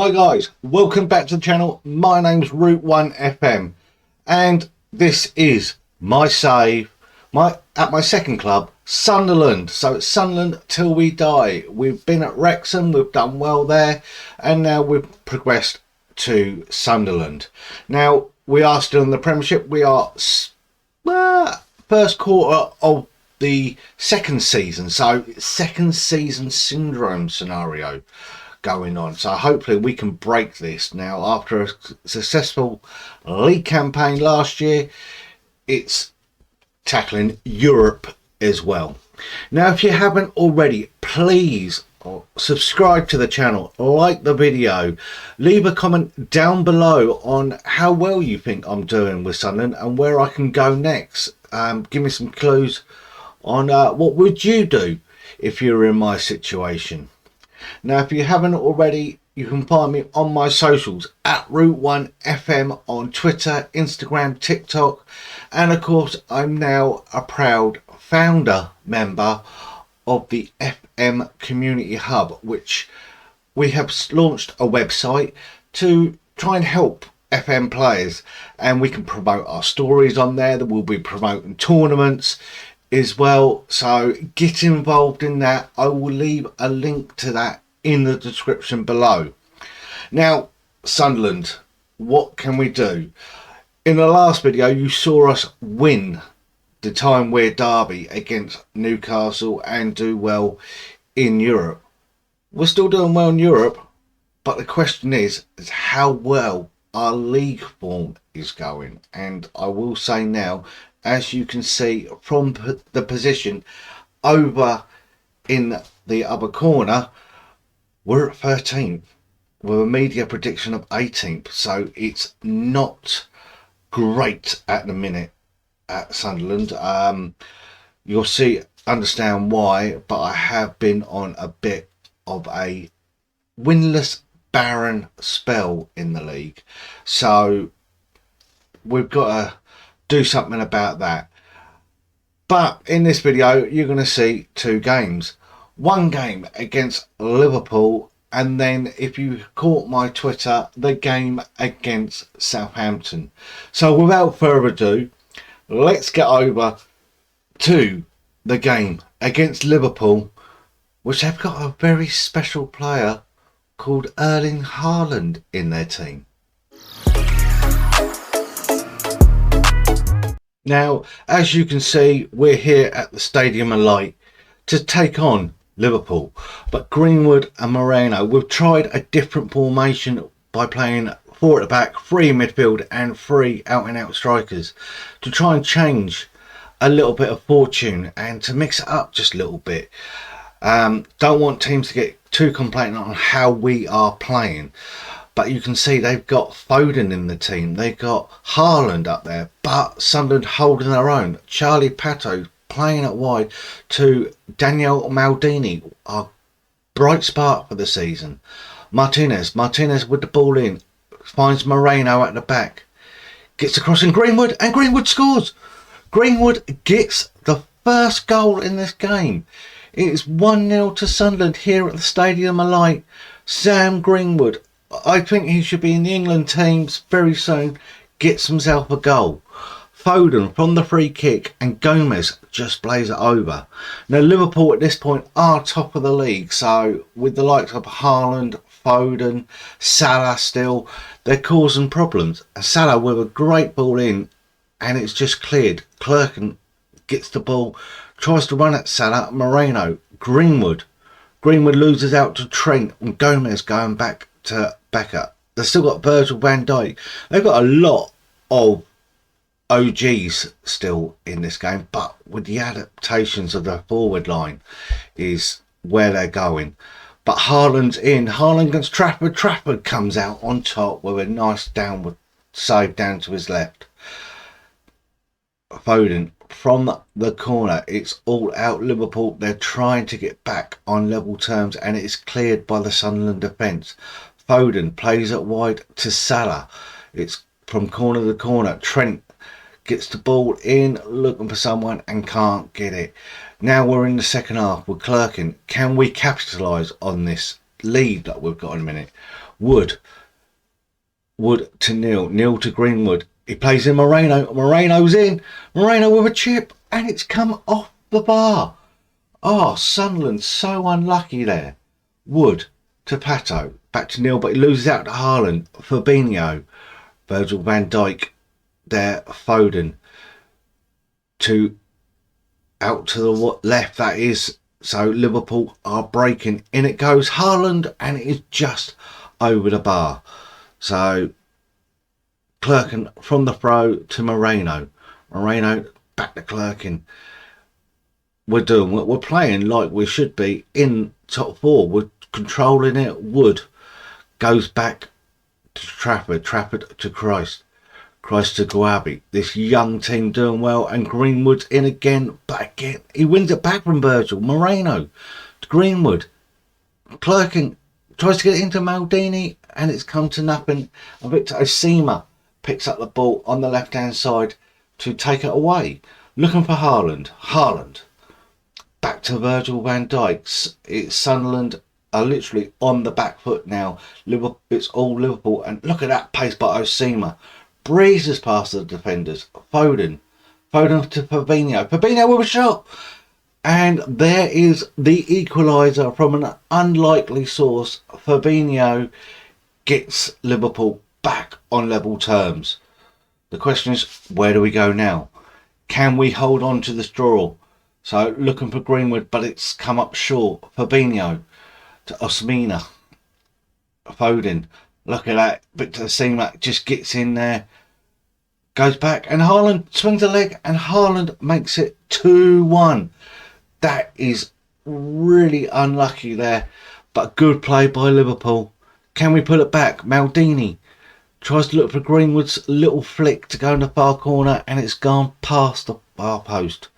Hi guys, welcome back to the channel. My name's Route 1 FM and this is my save at my second club, Sunderland. So it's Sunderland till we die. We've been at Wrexham, we've done well there, and now we've progressed to Sunderland. Now we are still in the Premiership. We are first quarter of the second season, so second season syndrome scenario going on. So hopefully we can break this now. After a successful league campaign last year, it's tackling Europe as well. Now if you haven't already, please subscribe to the channel, like the video, leave a comment down below on how well you think I'm doing with Sunderland and where I can go next. Give me some clues on what would you do if you were in my situation. Now if you haven't already, you can find me on my socials at Route 1 FM on Twitter, Instagram, TikTok, and of course I'm now a proud founder member of the FM Community Hub, which we have launched a website to try and help FM players, and we can promote our stories on there. That we'll be promoting tournaments as well, so get involved in that. I will leave a link to that in the description below. Now Sunderland, what can we do? In the last video you saw us win the Time Wear derby against Newcastle and do well in Europe. We're still doing well in Europe, but the question is how well our league form is going. And I will say now, as you can see from the position over in the other corner, we're at 13th with a media prediction of 18th, so it's not great at the minute at Sunderland. You'll understand why, but I have been on a bit of a winless, barren spell in the league, so we've got to do something about that. But in this video you're going to see two games. One game against Liverpool, and then if you caught my Twitter, the game against Southampton. So without further ado, let's get over to the game against Liverpool, which have got a very special player called Erling Haaland in their team. Now, as you can see, we're here at the Stadium of Light to take on Liverpool, but Greenwood and Moreno, we've tried a different formation by playing 4 at the back, 3 in midfield and 3 out and out strikers to try and change a little bit of fortune and to mix it up just a little bit. Don't want teams to get too complacent on how we are playing, but you can see they've got Foden in the team, they've got Haaland up there, but Sunderland holding their own. Charlie Pato playing it wide to Daniel Maldini, our bright spark for the season. Martinez with the ball in, finds Moreno at the back, gets across in Greenwood, and Greenwood scores. Greenwood gets the first goal in this game. It is 1-0 to Sunderland here at the Stadium of Light. Sam Greenwood, I think he should be in the England teams very soon, gets himself a goal. Foden from the free kick, and Gomez just plays it over. Now Liverpool at this point are top of the league, so with the likes of Haaland, Foden, Salah still, they're causing problems. Salah with a great ball in, and it's just cleared. Clerkin gets the ball, tries to run at Salah, Moreno, Greenwood loses out to Trent, and Gomez going back to Becker. They've still got Virgil van Dijk. They've got a lot of OGs still in this game, but with the adaptations of the forward line is where they're going. But Haaland's in. Haaland against Trafford. Trafford comes out on top with a nice downward save down to his left. Foden from the corner. It's all out Liverpool. They're trying to get back on level terms, and it's cleared by the Sunderland defence. Foden plays it wide to Salah. It's from corner to corner. Trent gets the ball in, looking for someone, and can't get it. Now we're in the second half with Clerkin. Can we capitalise on this lead that we've got in a minute? Wood to Neil to Greenwood. He plays in Moreno. Moreno's in. Moreno with a chip, and it's come off the bar. Oh, Sunderland so unlucky there. Wood to Pato. Back to Neil, but he loses out to Haaland. Fabinho. Virgil van Dijk there. Foden to out to the left. That is, so Liverpool are breaking. In it goes Haaland, and it is just over the bar. So Clerkin from the throw to Moreno. Moreno back to Clerkin. We're playing like we should be in top four. We're controlling it. Wood goes back to Trafford to Christ to Guabi. This young team doing well, and Greenwood's in again, but again he wins it back from Virgil. Moreno to Greenwood. Clerkin tries to get it into Maldini, and it's come to nothing. And Victor Osimhen picks up the ball on the left hand side to take it away. Looking for Haaland. Back to Virgil van Dijk. It's Sunderland are literally on the back foot now. Liverpool, it's all Liverpool, and look at that pace by Osimhen. Breezes past the defenders. Foden to Fabinho. Fabinho with a shot. And there is the equaliser from an unlikely source. Fabinho gets Liverpool back on level terms. The question is, where do we go now? Can we hold on to this draw? So looking for Greenwood, but it's come up short. Fabinho to Osimhen. Foden. Look at that. Victor Osimhen just gets in there. Goes back, and Haaland swings a leg, and Haaland makes it 2-1. That is really unlucky there, but good play by Liverpool. Can we pull it back? Maldini tries to look for Greenwood's little flick to go in the far corner, and it's gone past the far post.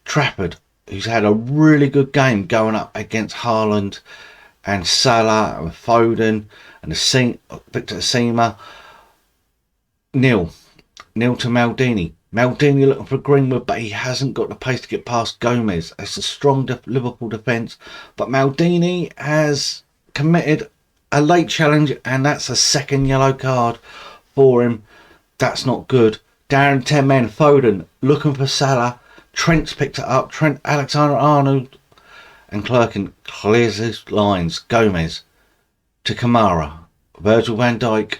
Trafford, who's had a really good game going up against Haaland and Salah and Foden and Victor Osimhen. Nil to Maldini. Maldini looking for Greenwood, but he hasn't got the pace to get past Gomez. It's a strong Liverpool defence, but Maldini has committed a late challenge, and that's a second yellow card for him. That's not good. Down 10 men. Foden looking for Salah. Trent's picked it up. Trent Alexander-Arnold, and Clerkin clears his lines. Gomez to Kamara. Virgil van Dijk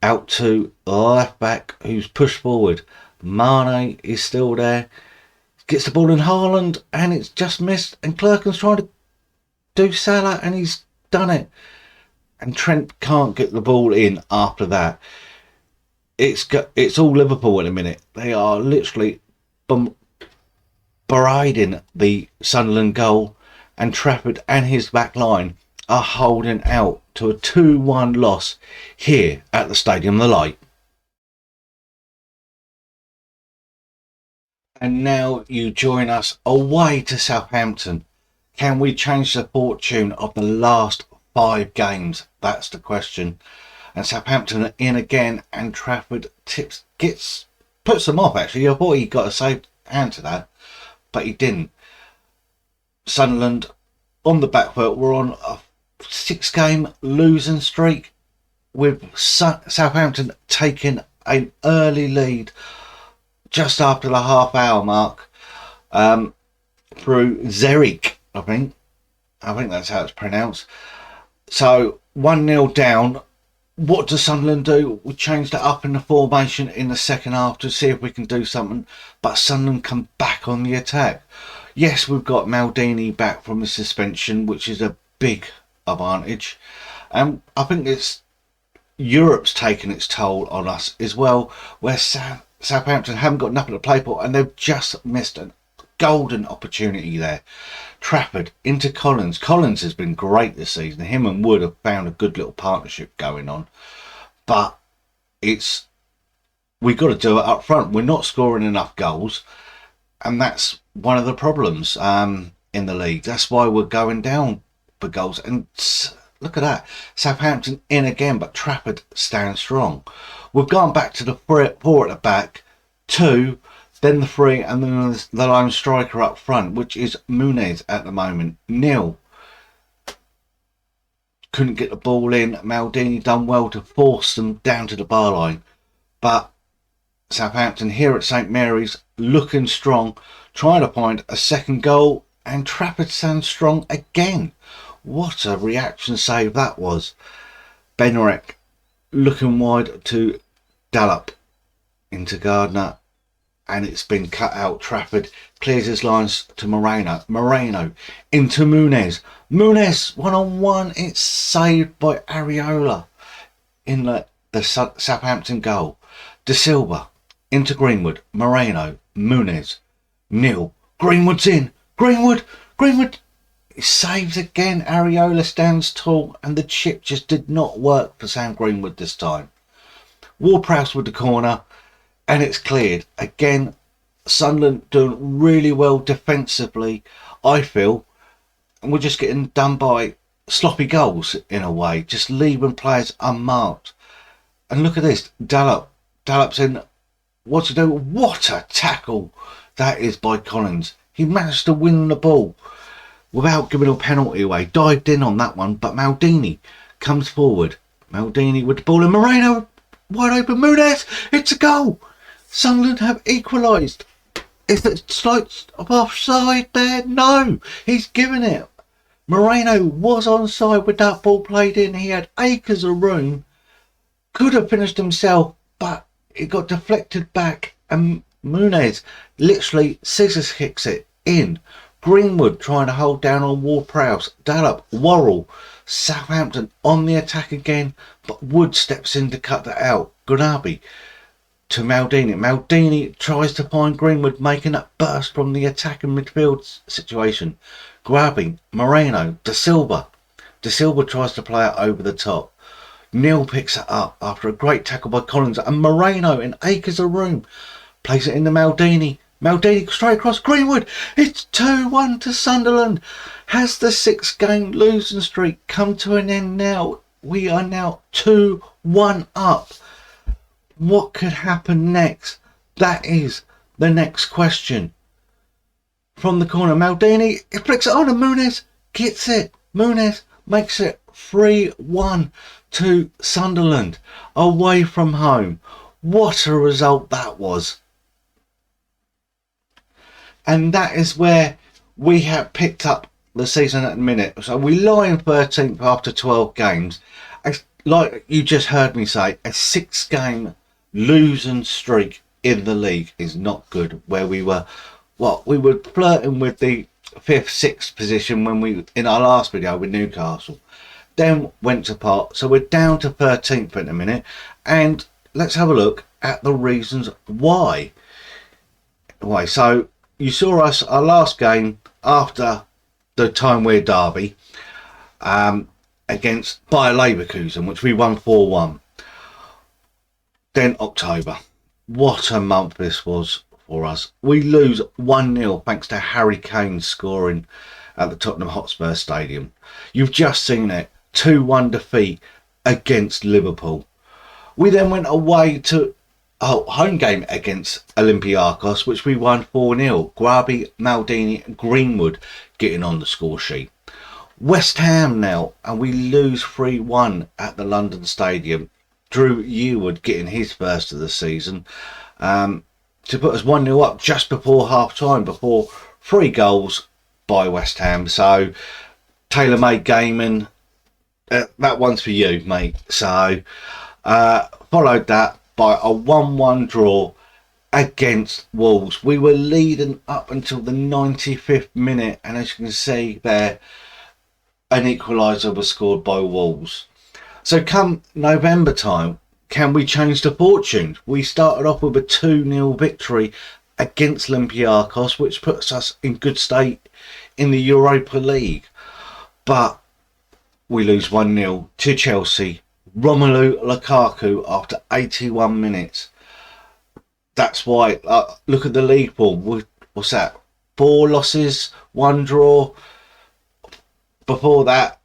out to left back, who's pushed forward. Mane is still there. Gets the ball in Haaland, and it's just missed. And Clerkin's trying to do Salah, and he's done it. And Trent can't get the ball in after that. It's all Liverpool at the minute. They are literally beriding the Sunderland goal, and Trafford and his back line are holding out to a 2-1 loss here at the Stadium of the Light. And now you join us away to Southampton. Can we change the fortune of the last 5 games? That's the question. And Southampton are in again, and Trafford puts them off actually. I thought he got a safe hand to that, but he didn't. Sunderland on the back foot. We're on a 6-game losing streak, with Southampton taking an early lead just after the half-hour mark through Zerik, I think that's how it's pronounced. So 1-0 down. What does Sunderland do? We changed it up in the formation in the second half to see if we can do something, but Sunderland come back on the attack. Yes, we've got Maldini back from the suspension, which is a big advantage. And I think Europe's taken its toll on us as well, where Southampton haven't got nothing to play for, and they've just missed a golden opportunity there. Trafford into Collins. Collins has been great this season. Him and Wood have found a good little partnership going on, but we've got to do it up front. We're not scoring enough goals, and that's one of the problems in the league. That's why we're going down for goals. And look at that, Southampton in again, but Trafford stands strong. We've gone back to the 4 at the back, 2, then the 3, and then the lone striker up front, which is Muniz at the moment. Nil couldn't get the ball in. Maldini done well to force them down to the bar line. But Southampton here at St Mary's looking strong, trying to find a second goal, and Trafford stand strong again. What a reaction save that was. Benrek looking wide to Dallup into Gardner, and it's been cut out. Trafford clears his lines to Moreno. Moreno into Muniz. Muniz 1-on-1. It's saved by Areola in the Southampton goal. De Silva into Greenwood. Moreno. Muniz. Nil. Greenwood's in. Greenwood. He saves again. Areola stands tall, and the chip just did not work for Sam Greenwood this time. Ward-Prowse with the corner, and it's cleared. Again, Sunderland doing really well defensively, I feel. And we're just getting done by sloppy goals in a way, just leaving players unmarked. And look at this, Dallup's in. What's he do? What a tackle that is by Collins. He managed to win the ball without giving a penalty away. Dived in on that one, but Maldini comes forward. Maldini with the ball, and Moreno wide open. Muniz, it's a goal. Sunderland have equalised. Is it slight offside there? No, he's given it. Moreno was onside with that ball played in. He had acres of room. Could have finished himself, but it got deflected back, and Muniz literally scissors kicks it in. Greenwood trying to hold down on Ward-Prowse. Dallup, Worrell, Southampton on the attack again, but Wood steps in to cut that out. Gunabi to Maldini. Maldini tries to find Greenwood, making that burst from the attacking midfield situation. Grabbing Moreno. De Silva. De Silva tries to play it over the top. Neil picks it up after a great tackle by Collins, and Moreno in acres of room plays it into Maldini. Maldini straight across. Greenwood. It's 2-1 to Sunderland. Has the 6-game losing streak come to an end now? We are now 2-1 up. What could happen next? That is the next question. From the corner, Maldini, he flicks it on, and Muniz gets it. Muniz makes it 3-1 to Sunderland away from home. What a result that was. And that is where we have picked up the season at the minute. So we lie in 13th after 12 games. Like you just heard me say, a 6-game losing streak in the league is not good. Where we were, we were flirting with the 5th, 6th position when we, in our last video with Newcastle. Then went to pot. So we're down to 13th in a minute. And let's have a look at the reasons why. So you saw us, our last game after the Tyne-Wear derby against Bayer Leverkusen, which we won 4-1. Then October. What a month this was for us. We lose 1-0 thanks to Harry Kane scoring at the Tottenham Hotspur Stadium. You've just seen it. 2-1 defeat against Liverpool. We then went away to home game against Olympiacos, which we won 4-0. Grabi, Maldini, Greenwood getting on the score sheet. West Ham now, and we lose 3-1 at the London Stadium. Drew Yearwood getting his first of the season to put us 1-0 up just before half time, before 3 goals by West Ham. So tailor-made gaming, that one's for you, mate. So followed that by a 1-1 draw against Wolves. We were leading up until the 95th minute, and as you can see there, an equaliser was scored by Wolves. So come November time, can we change the fortunes? We started off with a 2-0 victory against Olympiacos, which puts us in good state in the Europa League. But we lose 1-0 to Chelsea. Romelu Lukaku after 81 minutes. That's why, look at the league form. What's that? 4 losses, 1 draw. Before that,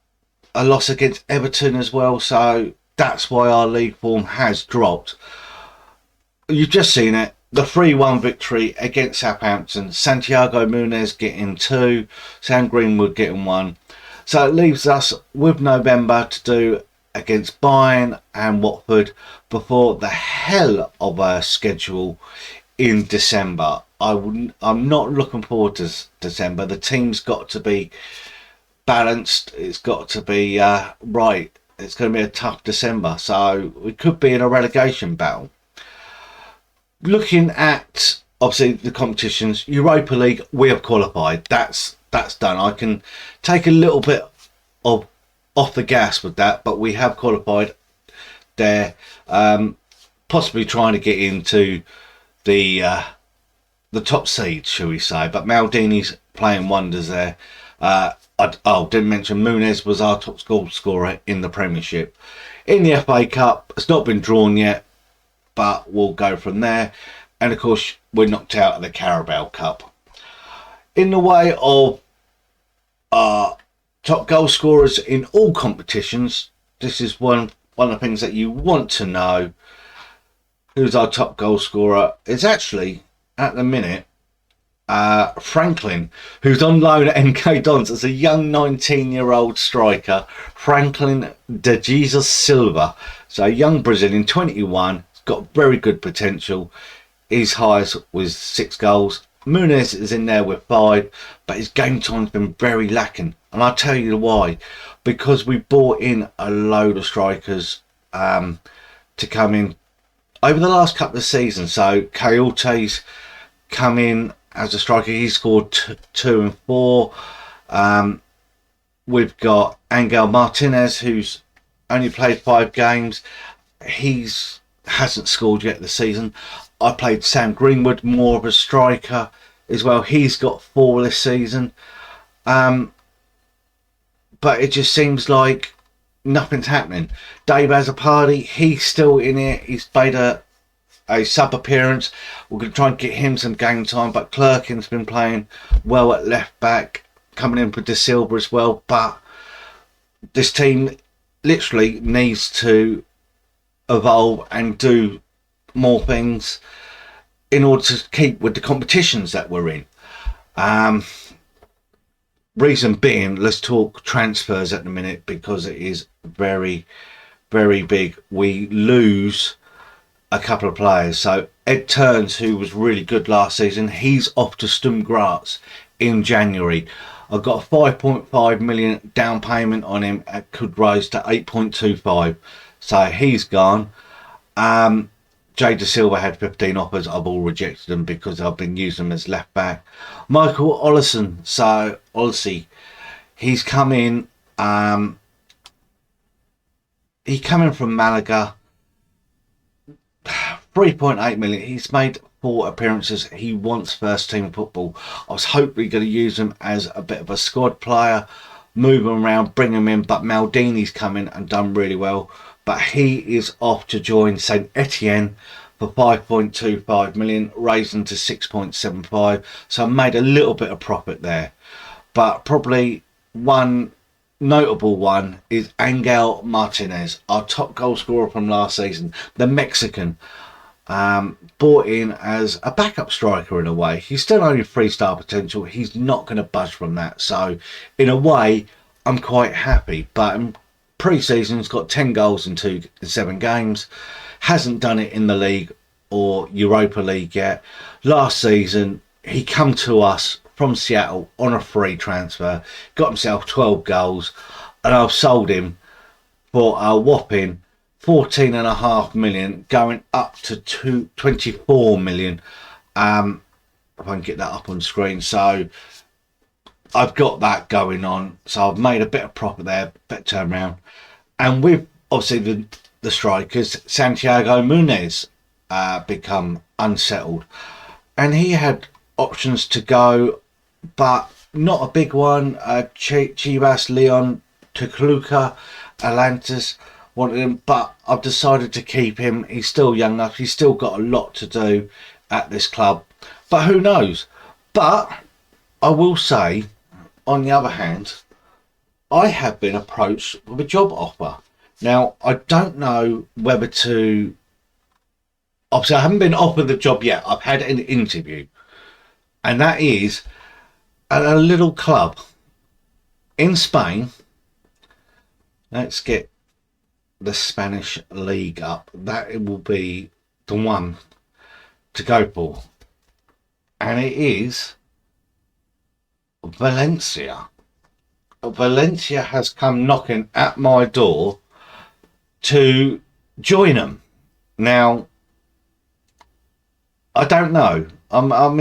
a loss against Everton as well. So that's why our league form has dropped. You've just seen it. The 3-1 victory against Southampton. Santiago Muniz getting 2. Sam Greenwood getting 1. So it leaves us with November to do against Bayern and Watford before the hell of a schedule in December. I'm not looking forward to December. The team's got to be balanced. It's got to be right. It's going to be a tough December. So we could be in a relegation battle. Looking at obviously the competitions, Europa League, we have qualified. That's done. I can take a little bit of off the gas with that, but we have qualified there. Possibly trying to get into the top seed, shall we say? But Maldini's playing wonders there. Didn't mention Muniz was our top goal scorer in the Premiership. In the FA Cup, it's not been drawn yet, but we'll go from there. And of course, we're knocked out of the Carabao Cup. In the way of top goal scorers in all competitions, this is one of the things that you want to know. Who's our top goal scorer? It's actually, at the minute, Franklin, who's on loan at MK Dons as a young 19-year-old striker. Franklin de Jesus Silva. So a young Brazilian, 21, got very good potential. His highest was 6 goals. Muniz is in there with 5, but his game time's been very lacking. And I'll tell you why. Because we bought in a load of strikers to come in over the last couple of seasons. So Coyote's come in as a striker. He scored 2 and 4. We've got Angel Martinez, who's only played 5 games. He's hasn't scored yet this season. I played Sam Greenwood, more of a striker as well. He's got 4 this season. But it just seems like nothing's happening. Dave Azzopardi, he's still in it. He's made a sub appearance. We're going to try and get him some game time. But Clerkin's been playing well at left back, coming in for De Silva as well. But this team literally needs to evolve and do more things in order to keep with the competitions that we're in. Reason being, let's talk transfers at the minute, because it is very, very big. We lose a couple of players. So Ed Turns, who was really good last season, he's off to Sturm Graz in January. I've got a 5.5 million down payment on him. It could rise to 8.25. So he's gone. Jay De Silva had 15 offers. I've all rejected them because I've been using them as left back. Michael Ollison. So Olsey, he's come in. He come in from Malaga. 3.8 million. He's made 4 appearances. He wants first team football. I was hopefully going to use him as a bit of a squad player, move him around, bring him in. But Maldini's come in and done really well. But he is off to join Saint Etienne for 5.25 million, raising to 6.75. So I made a little bit of profit there. But probably one notable one is Angel Martinez, our top goal scorer from last season, the Mexican. Brought in as a backup striker in a way. He's still only 3-star potential. He's not going to budge from that. So in a way, I'm quite happy. But pre-season, he's got 10 goals in 7 games. Hasn't done it in the league or Europa League yet. Last season, he come to us from Seattle on a free transfer. Got himself 12 goals. And I've sold him for a whopping 14.5 million, going up to 24 million. If I can get that up on screen. So I've got that going on. So I've made a bit of profit there, bit turnaround. And with obviously the strikers, Santiago Muniz become unsettled. And he had options to go, but not a big one. Chivas, Leon, Tecluca, Atlantis wanted him, but I've decided to keep him. He's still young enough. He's still got a lot to do at this club. But who knows? But I will say, on the other hand, I have been approached with a job offer. Now, I don't know whether to... Obviously, I haven't been offered the job yet. I've had an interview. And that is at a little club In Spain, let's get the Spanish league up. That it will be the one to go for, and it is Valencia. Valencia has come knocking at my door to join them. Now, I don't know. I'm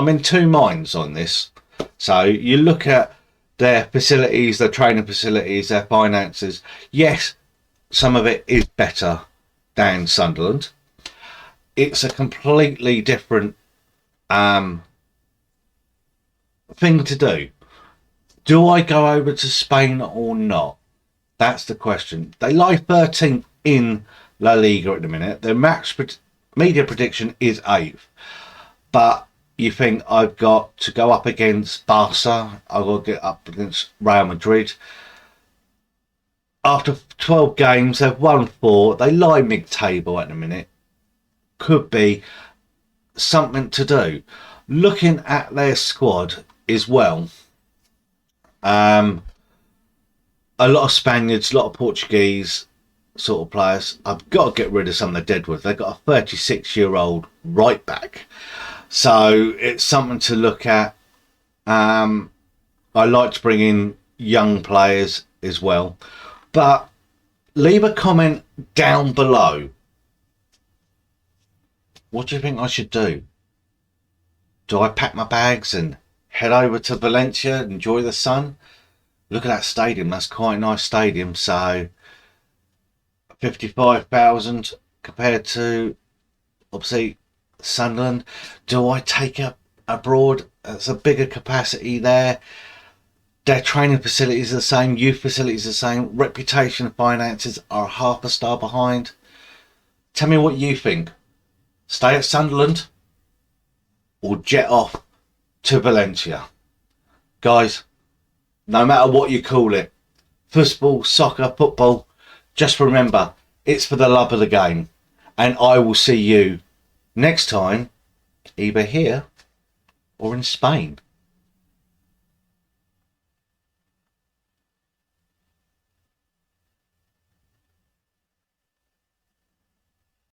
in two minds on this. So you look at their facilities, their training facilities, their finances. Yes, some of it is better than Sunderland. It's a completely different thing to do. Do I go over to Spain or not? That's the question. They lie 13th in La Liga at the minute. Their media prediction is 8th. But you think I've got to go up against Barca. I've got to get up against Real Madrid. After 12 games, they've won 4. They lie mid-table at the minute. Could be something to do. Looking at their squad as well, a lot of Spaniards, a lot of Portuguese sort of players. I've got to get rid of some of the deadwood. They've got a 36-year-old right back, so it's something to look at. I like to bring in young players as well, but leave a comment down below. What do you think I should do? Do I pack my bags and head over to Valencia, enjoy the sun? Look at that stadium. That's quite a nice stadium. So 55,000 compared to obviously Sunderland. Do I take it abroad? It's a bigger capacity there. Their training facilities are the same. Youth facilities are the same. Reputation and finances are half a star behind. Tell me what you think. Stay at Sunderland or jet off to Valencia. Guys, no matter what you call it, football, soccer, football, just remember, it's for the love of the game. And I will see you next time, either here or in Spain.